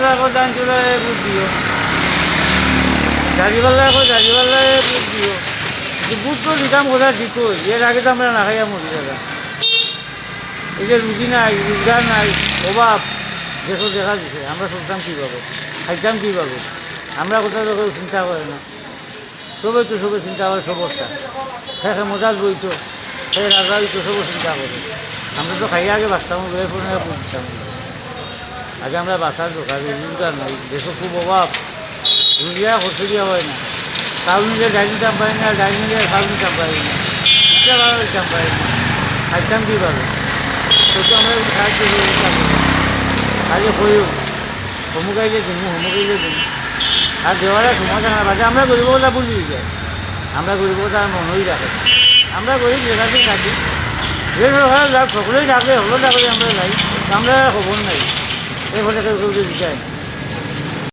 দান চোলায় বুট দিও, দাড়িওয়ালায় দাড়িওয়ালায় বুট দিও। বুট তো দিতাম কোথায় দিত, এর আগে তো আমরা না খাইয়া মরি দাদা। এই যে রুজি নাই, রোজগার নাই, অভাব দেখো দেখা দিছে, আমরা শুনতাম কীভাবে, খাইতাম কীভাবে, আমরা কোথাও তো কেউ চিন্তা করে না। সবাই তো সবে চিন্তা করে সবরটা, সে মজার বইতো, সে রাজা হইতো, সবও চিন্তা করে। আমরা তো খাইয়া আগে বাঁচতাম, বের করে বুঝতাম। আগে আমরা বাসার দোকান, রোজগার নাই, দেখো খুব অভাব, রোজগার করতে দেওয়া হয় না। কাউ নিজে ডাইন নিতাম পারি না, ডাইন নিলে কাউ নিতাম পারি না, ইচ্ছা ভালো নিতাম পারি না, খাইতাম কীভাবে। তো আমরা সাহায্য করে দিতাম, আগে কইও হমুকাইলে দিন, হমুকাইলে দিন, আর দেওয়ার সময় থাকে না। বাজে আমরা গরিবতা ভুলি যাই, আমরা গরিবতা মনেই রাখে, আমরা গরিব লেখাতেই থাকি। যে সরকার যাক সকলেই ডাকে, হলো ডাকলে আমরা যাই, আমরা খবর নাই, এই ফলে কেউ কেউ দিতে